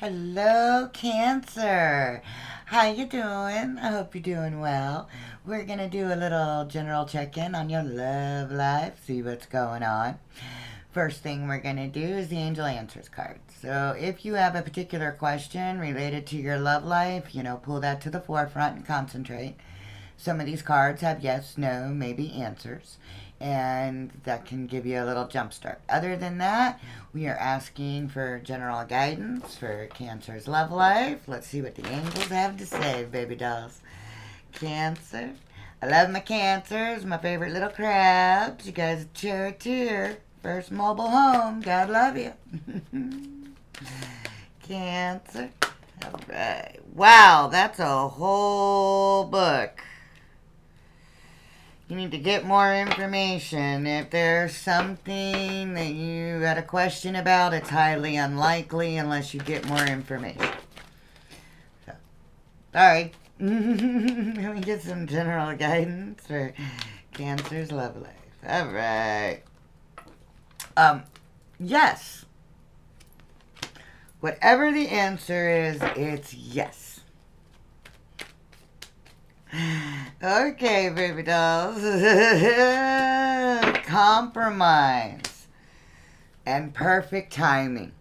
Hello, Cancer. How you doing? I hope you're doing well. We're gonna do a little general check-in on your love life, see what's going on. First thing we're gonna do is the Angel Answers card. So if you have a particular question related to your love life, pull that to the forefront and concentrate. Some of these cards have yes, no, maybe answers, and that can give you a little jump start. Other than that, we are asking for general guidance for Cancer's love life. Let's see what the angels have to say, baby dolls. Cancer. I love my cancers, my favorite little crabs. You guys share a tear. First mobile home. God love you. Cancer. All right. Wow, that's a whole book. You need to get more information. If there's something that you got a question about, it's highly unlikely unless you get more information. So, sorry. Let me get some general guidance for Cancer's love life. All right. Yes. Whatever the answer is, it's yes. Okay, baby dolls. Compromise and perfect timing.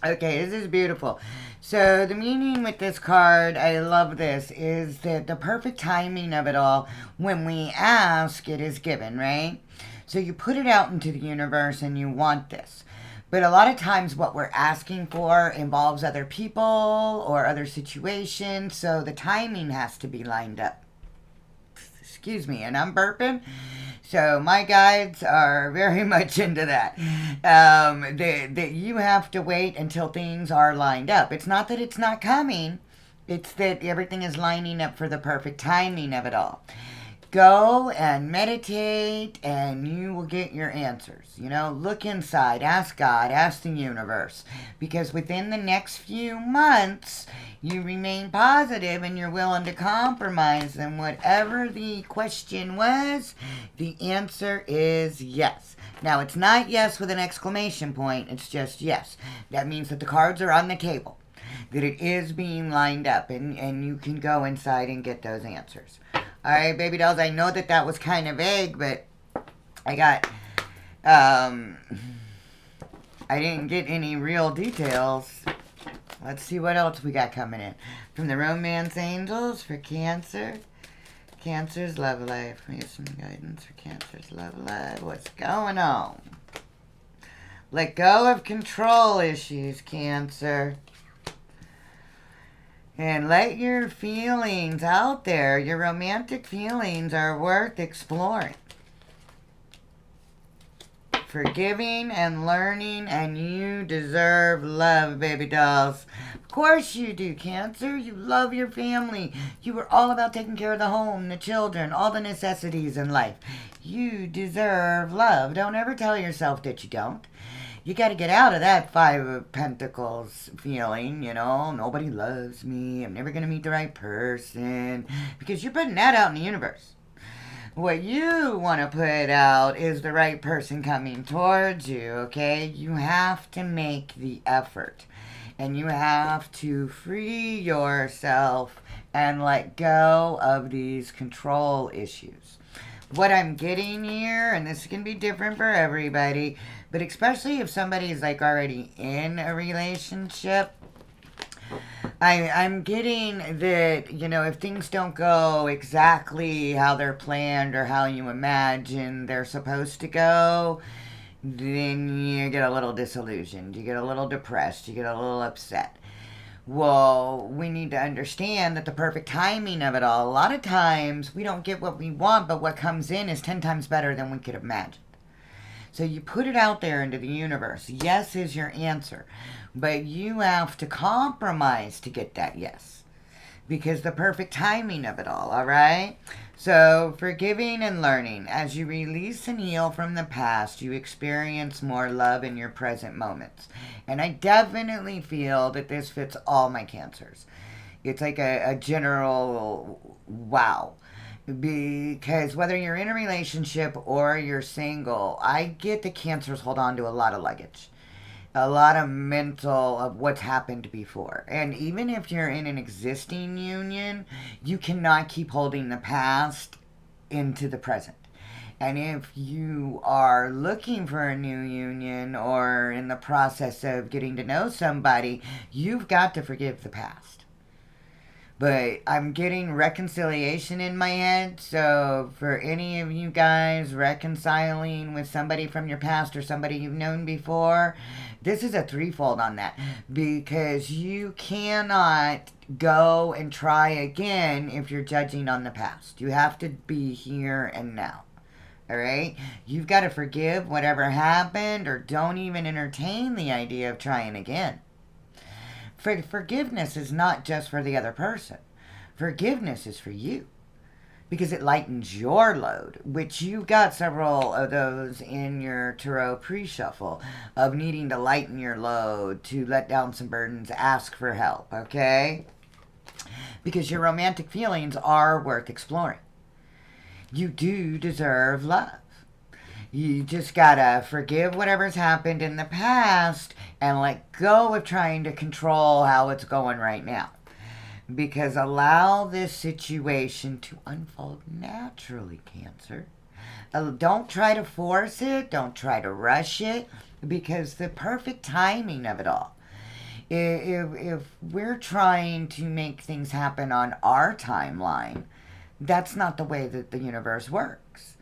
Okay, this is beautiful. So, the meaning with this card, I love this, is that the perfect timing of it all, when we ask, it is given, right? So, you put it out into the universe and you want this. But a lot of times, what we're asking for involves other people or other situations, so the timing has to be lined up. Excuse me, and I'm burping. So my guides are very much into that. That you have to wait until things are lined up. It's not that it's not coming. It's that everything is lining up for the perfect timing of it all. Go and meditate and you will get your answers. Look inside, ask God, ask the universe. Because within the next few months, you remain positive and you're willing to compromise. And whatever the question was, the answer is yes. Now, it's not yes with an exclamation point, it's just yes. That means that the cards are on the table, that it is being lined up, and you can go inside and get those answers. All right, baby dolls, I know that that was kind of vague, but I got, I didn't get any real details. Let's see what else we got coming in. From the Romance Angels for Cancer. Cancer's love life. We get some guidance for Cancer's love life. What's going on? Let go of control issues, Cancer. And let your feelings out there. Your romantic feelings are worth exploring. Forgiving and learning, and you deserve love, baby dolls. Of course you do, Cancer. You love your family. You are all about taking care of the home, the children, all the necessities in life. You deserve love. Don't ever tell yourself that you don't. You got to get out of that Five of Pentacles feeling, nobody loves me, I'm never going to meet the right person, because you're putting that out in the universe. What you want to put out is the right person coming towards you, okay? You have to make the effort, and you have to free yourself and let go of these control issues. What I'm getting here, and this can be different for everybody, but especially if somebody's like already in a relationship, I'm getting that, if things don't go exactly how they're planned or how you imagine they're supposed to go, then you get a little disillusioned, you get a little depressed, you get a little upset. Well, we need to understand that the perfect timing of it all, a lot of times we don't get what we want, but what comes in is 10 times better than we could have imagined. So you put it out there into the universe. Yes is your answer. But you have to compromise to get that yes. Because the perfect timing of it all right? So, forgiving and learning. As you release and heal from the past, you experience more love in your present moments. And I definitely feel that this fits all my cancers. It's like a general wow. Because whether you're in a relationship or you're single, I get that cancers hold on to a lot of luggage. a lot of mental of what's happened before. And even if you're in an existing union, you cannot keep holding the past into the present. And if you are looking for a new union or in the process of getting to know somebody, you've got to forgive the past. But I'm getting reconciliation in my head. So, for any of you guys reconciling with somebody from your past or somebody you've known before, this is a threefold on that. Because you cannot go and try again if you're judging on the past. You have to be here and now. All right? You've got to forgive whatever happened or don't even entertain the idea of trying again. Forgiveness is not just for the other person. Forgiveness is for you because it lightens your load, which you got several of those in your tarot pre-shuffle of needing to lighten your load, to let down some burdens, ask for help, okay? Because your romantic feelings are worth exploring. You do deserve love. You just gotta forgive whatever's happened in the past and let go of trying to control how it's going right now. Because allow this situation to unfold naturally, Cancer. Don't try to force it. Don't try to rush it. Because the perfect timing of it all. If we're trying to make things happen on our timeline, that's not the way that the universe works.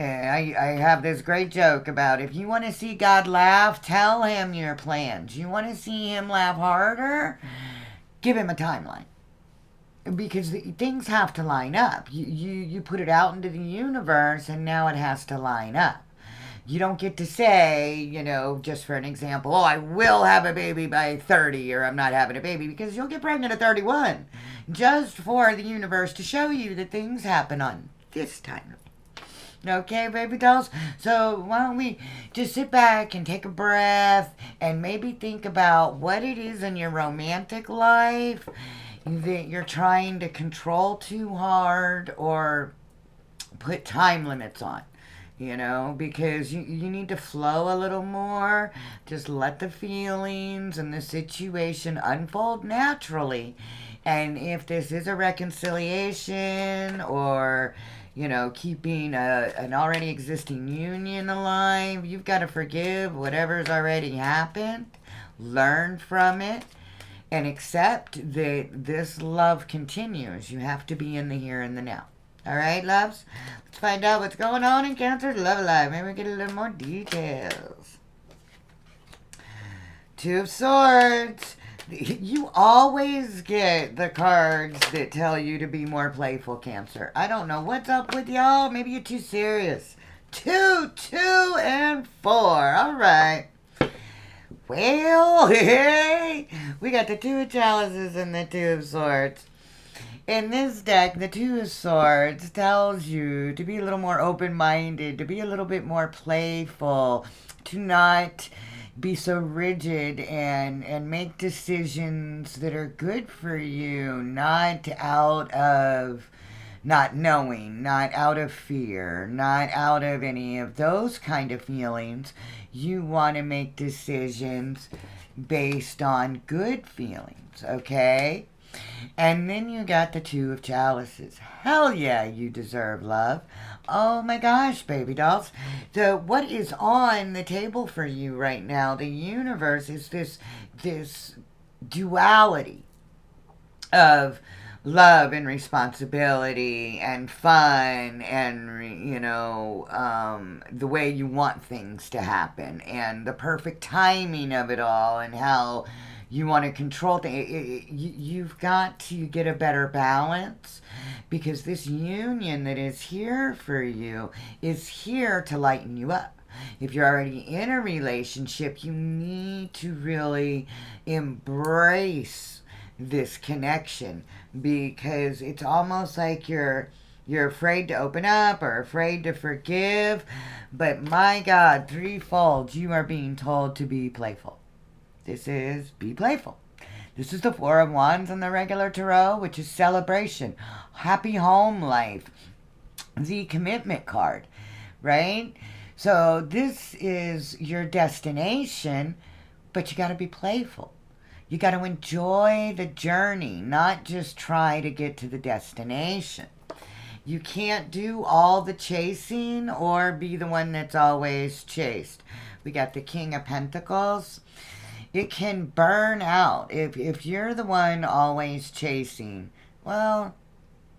I have this great joke about if you want to see God laugh, tell him your plans. You want to see him laugh harder? Give him a timeline. Because things have to line up. You put it out into the universe and now it has to line up. You don't get to say, just for an example, oh, I will have a baby by 30 or I'm not having a baby, because you'll get pregnant at 31. Just for the universe to show you that things happen on this timeline. Okay, baby dolls? So why don't we just sit back and take a breath and maybe think about what it is in your romantic life that you're trying to control too hard or put time limits on. Because you need to flow a little more. Just let the feelings and the situation unfold naturally. And if this is a reconciliation or keeping an already existing union alive, you've got to forgive whatever's already happened, learn from it, and accept that this love continues. You have to be in the here and the now. All right, loves? Let's find out what's going on in Cancer's love life. Maybe we get a little more details. Two of Swords. You always get the cards that tell you to be more playful, Cancer. I don't know what's up with y'all. Maybe you're too serious. 2, 2, and 4. All right. Well, hey, we got the 2 of Chalices and the 2 of Swords. In this deck, the 2 of Swords tells you to be a little more open-minded, to be a little bit more playful, to not be so rigid and make decisions that are good for you, not out of not knowing, not out of fear, not out of any of those kind of feelings. You want to make decisions based on good feelings, okay? And then you got the 2 of Chalices. Hell yeah, you deserve love. Oh my gosh, baby dolls. So what is on the table for you right now? The universe is this duality of love and responsibility and fun and, the way you want things to happen and the perfect timing of it all and how you want to control things. You've got to get a better balance because this union that is here for you is here to lighten you up. If you're already in a relationship, you need to really embrace this connection because it's almost like you're afraid to open up or afraid to forgive. But my God, threefold, you are being told to be playful. This is be playful. This is the 4 of Wands in the regular tarot, which is celebration, happy home life, the commitment card, right? So this is your destination, But you got to be playful. You got to enjoy the journey, not just try to get to the destination. You can't do all the chasing or be the one that's always chased. We got the King of Pentacles. It can burn out. If you're the one always chasing, well,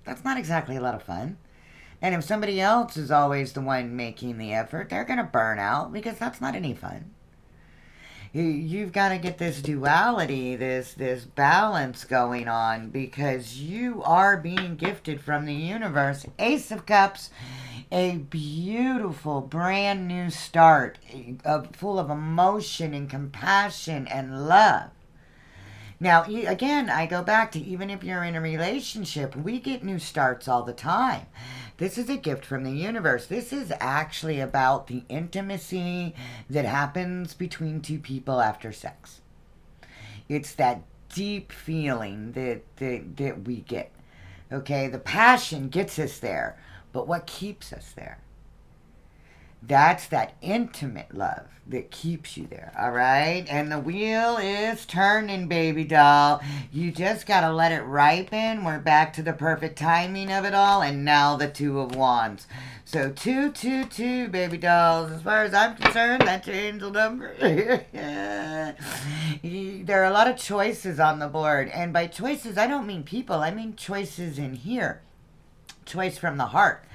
that's not exactly a lot of fun. And if somebody else is always the one making the effort, they're going to burn out because that's not any fun. You've got to get this duality, this balance going on, because you are being gifted from the universe. Ace of Cups, a beautiful brand new start, full of emotion and compassion and love. Now, again, I go back to, even if you're in a relationship, we get new starts all the time. This is a gift from the universe. This is actually about the intimacy that happens between two people after sex. It's that deep feeling that we get. Okay, the passion gets us there, but what keeps us there? That's that intimate love that keeps you there, all right? And the wheel is turning, baby doll. You just got to let it ripen. We're back to the perfect timing of it all, and now the Two of Wands. So 222, baby dolls. As far as I'm concerned, that's your angel number. There are a lot of choices on the board, and by choices, I don't mean people. I mean choices in here. Choice from the heart.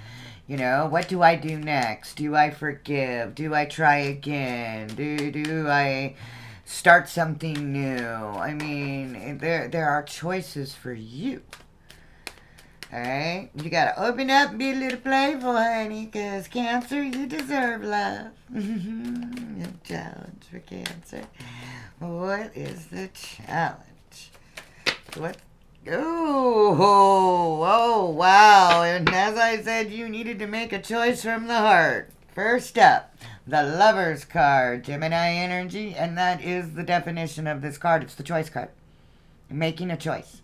You know, what do I do next? Do I forgive? Do I try again? Do I start something new? I mean, there are choices for you. Alright? You gotta open up and be a little playful, honey, because Cancer, you deserve love. A challenge for Cancer. What is the challenge? What? Oh, wow. And as I said, you needed to make a choice from the heart. First up, the Lover's card, Gemini energy, and that is the definition of this card. It's the choice card. Making a choice.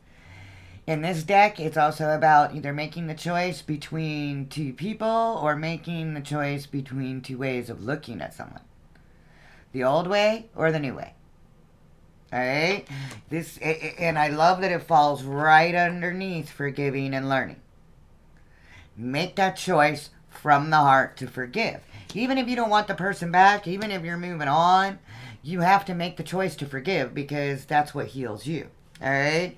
In this deck, it's also about either making the choice between two people or making the choice between two ways of looking at someone. The old way or the new way. All right? And I love that it falls right underneath forgiving and learning. Make that choice from the heart to forgive. Even if you don't want the person back, even if you're moving on, you have to make the choice to forgive because that's what heals you. All right?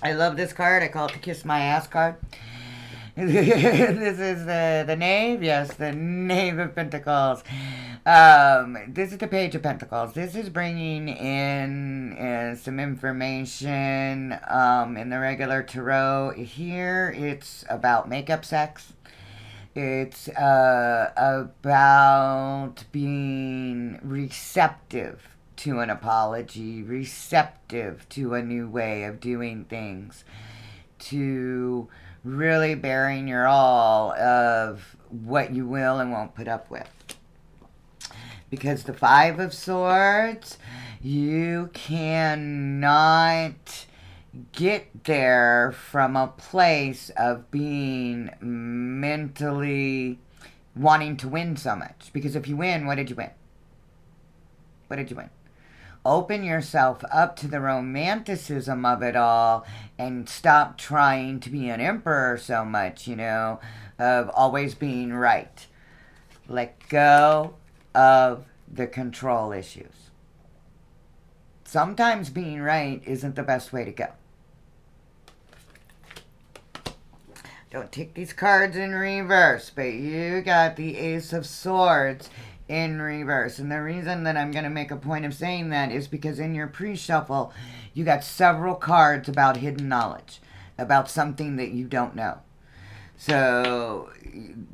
I love this card. I call it the Kiss My Ass card. This is the Knave. Yes, the Knave of Pentacles. This is the Page of Pentacles. This is bringing in some information in the regular tarot. Here, it's about makeup sex. It's about being receptive to an apology, receptive to a new way of doing things, to really bearing your all of what you will and won't put up with. Because the Five of Swords, you cannot get there from a place of being mentally wanting to win so much. Because if you win, what did you win? What did you win? Open yourself up to the romanticism of it all and stop trying to be an emperor so much, you know, of always being right. Let go of the control issues. Sometimes being right isn't the best way to go. Don't take these cards in reverse, but you got the Ace of Swords in reverse. And the reason that I'm going to make a point of saying that is because in your pre-shuffle, you got several cards about hidden knowledge, about something that you don't know. So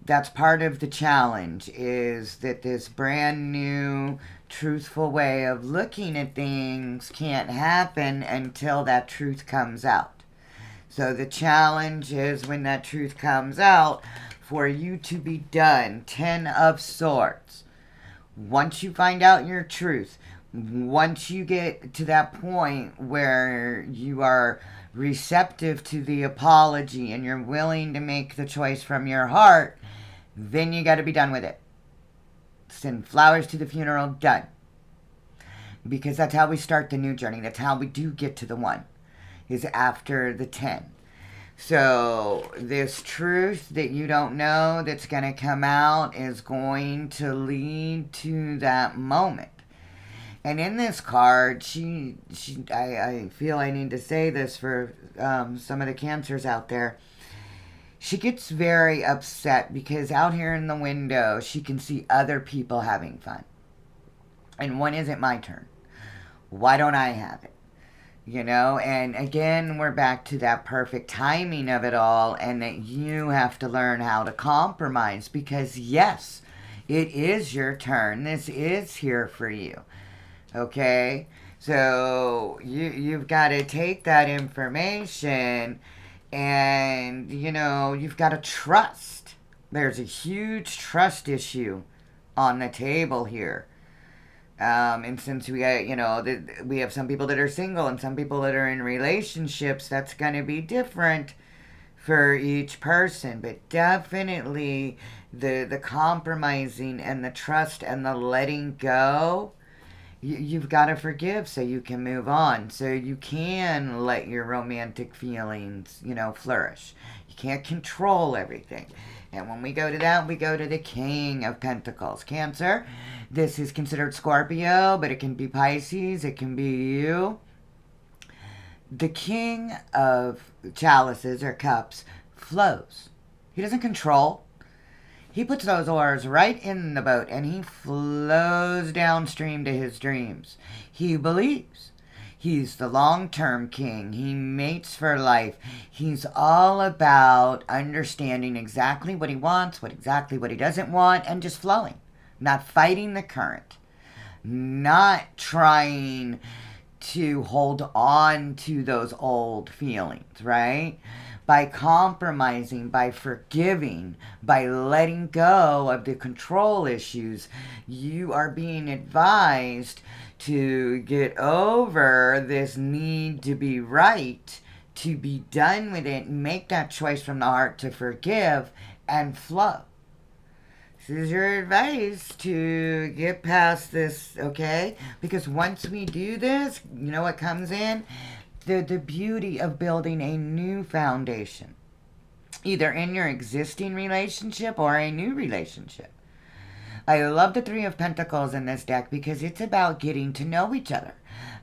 that's part of the challenge, is that this brand new, truthful way of looking at things can't happen until that truth comes out. So the challenge is when that truth comes out, for you to be done. 10 of Swords. Once you find out your truth, once you get to that point where you are receptive to the apology and you're willing to make the choice from your heart, then you got to be done with it. Send flowers to the funeral, done. because that's how we start the new journey. That's how we do get to the 1, is after the 10. So this truth that you don't know that's going to come out is going to lead to that moment. And in this card, I feel I need to say this for some of the Cancers out there. She gets very upset because out here in the window, she can see other people having fun. And when is it my turn? Why don't I have it? You know, and again, we're back to that perfect timing of it all, and that you have to learn how to compromise, because yes, it is your turn. This is here for you. Okay? So you've got to take that information and, you know, you've got to trust. There's a huge trust issue on the table here. And since we got, you know, we have some people that are single and some people that are in relationships, that's going to be different for each person. But definitely the compromising and the trust and the letting go, you've got to forgive so you can move on. So you can let your romantic feelings, you know, flourish. You can't control everything. And when we go to that, we go to the King of Pentacles. Cancer, this is considered Scorpio, but it can be Pisces, it can be you. The King of Chalices or Cups flows. He doesn't control. He puts those oars right in the boat and he flows downstream to his dreams. He believes. He's the long-term king. He mates for life. He's all about understanding exactly what he wants, exactly what he doesn't want, and just flowing. Not fighting the current. Not trying to hold on to those old feelings, right? By compromising, by forgiving, by letting go of the control issues, you are being advised to get over this need to be right, to be done with it, and make that choice from the heart to forgive and flow. This is your advice to get past this, okay? Because once we do this, you know what comes in? The beauty of building a new foundation, either in your existing relationship or a new relationship. I love the Three of Pentacles in this deck because it's about getting to know each other,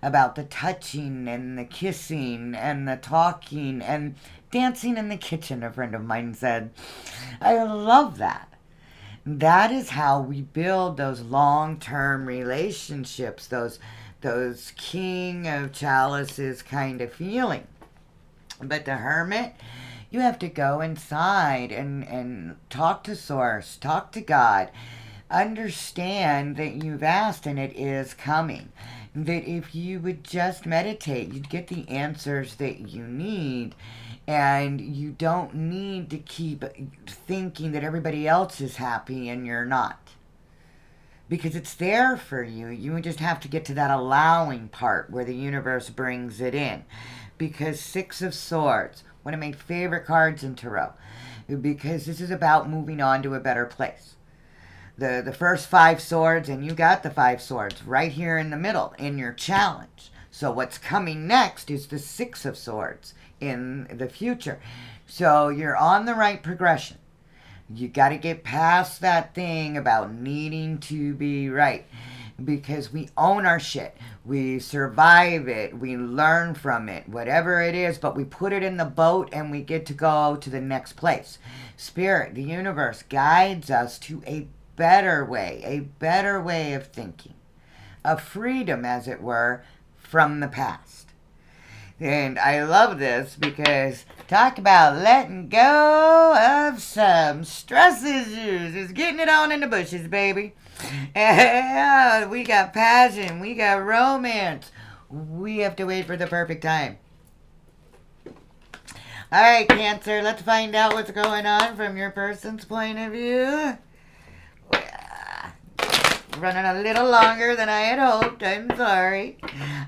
about the touching and the kissing and the talking and dancing in the kitchen, a friend of mine said. I love that. That is how we build those long-term relationships, those King of Chalices kind of feeling. But the Hermit, you have to go inside and talk to Source, talk to God. Understand that you've asked and it is coming. That if you would just meditate, you'd get the answers that you need. And you don't need to keep thinking that everybody else is happy and you're not. Because it's there for you. You just have to get to that allowing part where the universe brings it in. Because Six of Swords, one of my favorite cards in Tarot. Because this is about moving on to a better place. The first 5 swords, and you got the 5 swords right here in the middle in your challenge. So what's coming next is the 6 of Swords in the future. So you're on the right progression. You got to get past that thing about needing to be right. Because we own our shit. We survive it. We learn from it. Whatever it is. But we put it in the boat and we get to go to the next place. Spirit, the universe, guides us to a better way of thinking. A freedom, as it were, from the past. And I love this because talk about letting go of some stress issues. It's getting it on in the bushes, baby. And we got passion. We got romance. We have to wait for the perfect time. All right, Cancer, let's find out what's going on from your person's point of view. Running a little longer than I had hoped. I'm sorry.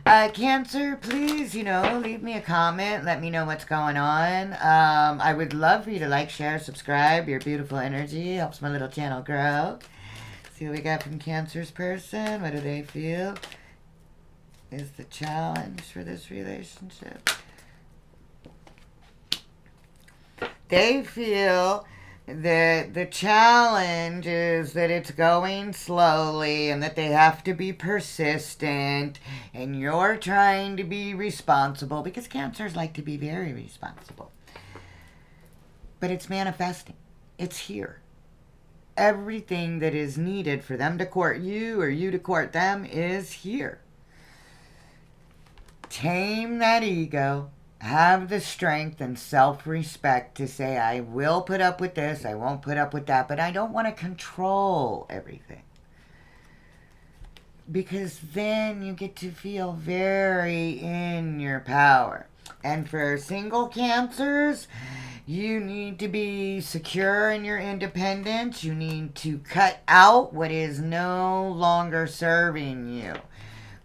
Cancer, please, leave me a comment. Let me know what's going on. I would love for you to like, share, subscribe. Your beautiful energy helps my little channel grow. See what we got from Cancer's person. What do they feel? is the challenge for this relationship? They feel that the challenge is that it's going slowly and that they have to be persistent, and you're trying to be responsible because Cancers like to be very responsible. But it's manifesting. It's here. Everything that is needed for them to court you or you to court them is here. Tame that ego. Have the strength and self-respect to say, I will put up with this, I won't put up with that, but I don't want to control everything. Because then you get to feel very in your power. And for single Cancers, you need to be secure in your independence. You need to cut out what is no longer serving you.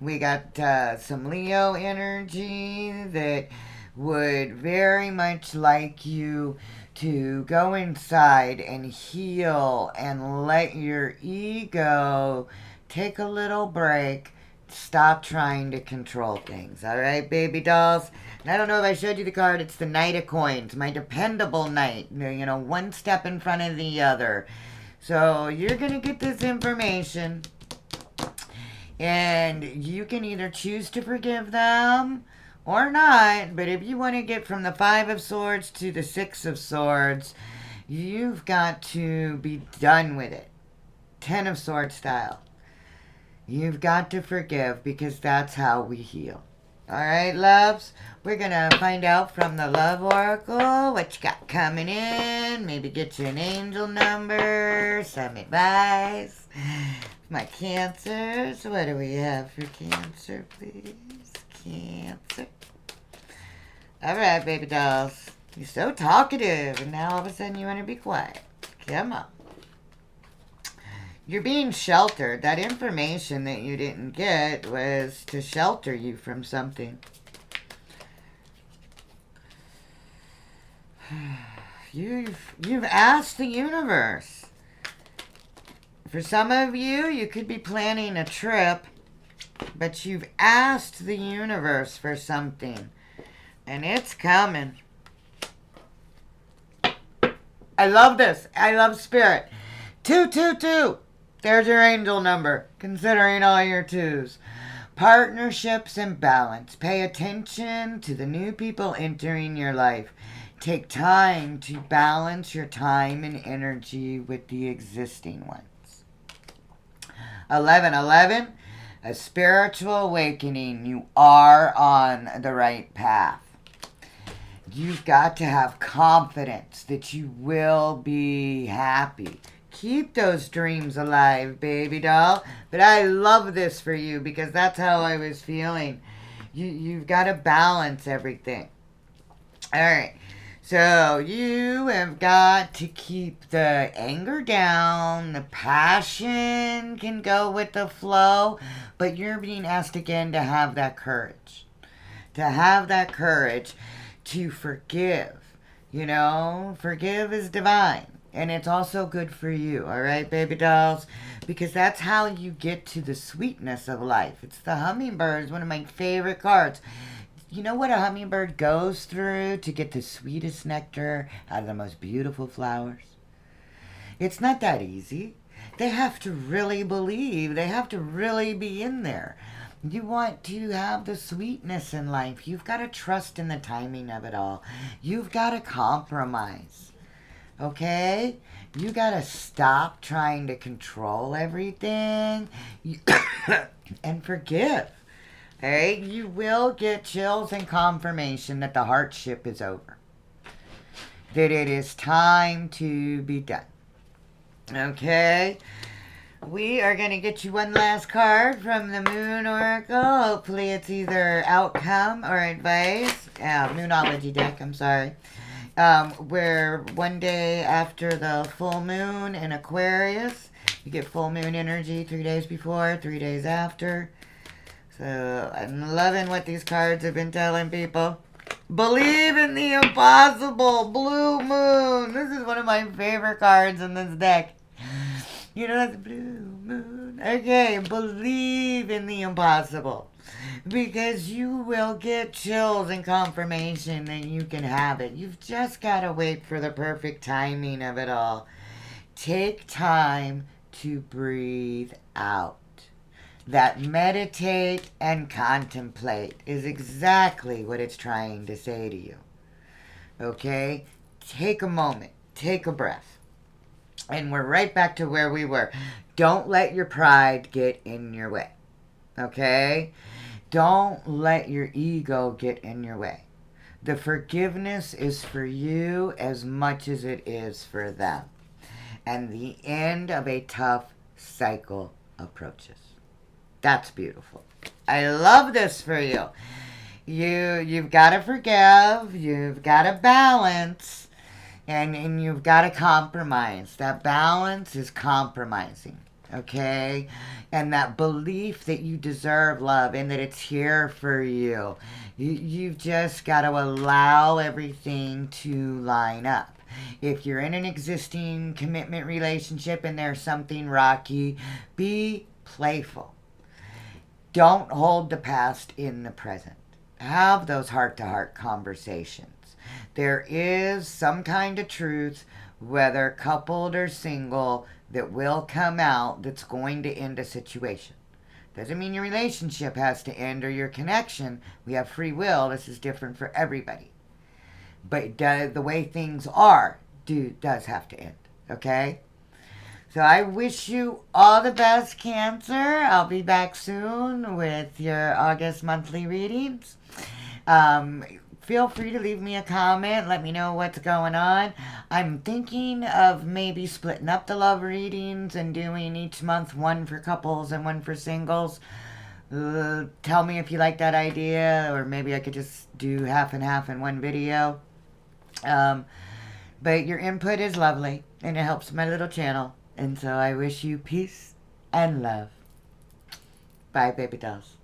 We got some Leo energy that would very much like you to go inside and heal and let your ego take a little break. Stop trying to control things. All right, baby dolls? And I don't know if I showed you the card. It's the Knight of Coins, my dependable knight. You know, one step in front of the other. So you're going to get this information. And you can either choose to forgive them or not. But if you want to get from the Five of Swords to the Six of Swords, you've got to be done with it. Ten of Swords style. You've got to forgive because that's how we heal. All right, loves? We're going to find out from the Love Oracle what you got coming in. Maybe get you an angel number, some advice. My Cancers, what do we have for Cancer, please? Cancer. All right, baby dolls. You're so talkative, and now all of a sudden you want to be quiet. Come on. You're being sheltered. That information that you didn't get was to shelter you from something. You've asked the universe. For some of you, you could be planning a trip, but you've asked the universe for something, and it's coming. I love this. I love spirit. 222. There's your angel number, considering all your twos. Partnerships and balance. Pay attention to the new people entering your life. Take time to balance your time and energy with the existing ones. 1111, a spiritual awakening. You are on the right path. You've got to have confidence that you will be happy. Keep those dreams alive, baby doll. But I love this for you because that's how I was feeling. You've got to balance everything. All right. So you have got to keep the anger down. The passion can go with the flow. But you're being asked again to have that courage. To have that courage to forgive. You know, forgive is divine. And it's also good for you, all right, baby dolls? Because that's how you get to the sweetness of life. It's the hummingbird. It's one of my favorite cards. You know what a hummingbird goes through to get the sweetest nectar out of the most beautiful flowers? It's not that easy. They have to really believe. They have to really be in there. You want to have the sweetness in life. You've got to trust in the timing of it all. You've got to compromise. Okay? You gotta stop trying to control everything and forgive. Alright? You will get chills and confirmation that the hardship is over. That it is time to be done. Okay? We are going to get you one last card from the Moon Oracle. Hopefully it's either outcome or advice. Moonology deck, I'm sorry. Where one day after the full moon in Aquarius, you get full moon energy 3 days before, 3 days after. So I'm loving what these cards have been telling people. Believe in the impossible, blue moon. This is one of my favorite cards in this deck. You know, that's blue moon. Okay, believe in the impossible. Because you will get chills and confirmation that you can have it. You've just got to wait for the perfect timing of it all. Take time to breathe out. That meditate and contemplate is exactly what it's trying to say to you. Okay? Take a moment, take a breath. And we're right back to where we were. Don't let your pride get in your way. Okay? Don't let your ego get in your way. The forgiveness is for you as much as it is for them. And the end of a tough cycle approaches. That's beautiful. I love this for you. You've got to forgive, you've got to balance, and you've got to compromise. That balance is compromising, okay? And that belief that you deserve love and that it's here for you. You've just got to allow everything to line up. If you're in an existing commitment relationship and there's something rocky, be playful. Don't hold the past in the present. Have those heart-to-heart conversations. There is some kind of truth, whether coupled or single, that will come out that's going to end a situation. Doesn't mean your relationship has to end or your connection. We have free will. This is different for everybody. But the way things are does have to end. Okay? So I wish you all the best, Cancer. I'll be back soon with your August monthly readings. Feel free to leave me a comment. Let me know what's going on. I'm thinking of maybe splitting up the love readings and doing each month one for couples and one for singles. Tell me if you like that idea, or maybe I could just do half and half in one video. But your input is lovely, and it helps my little channel. And so I wish you peace and love. Bye, baby dolls.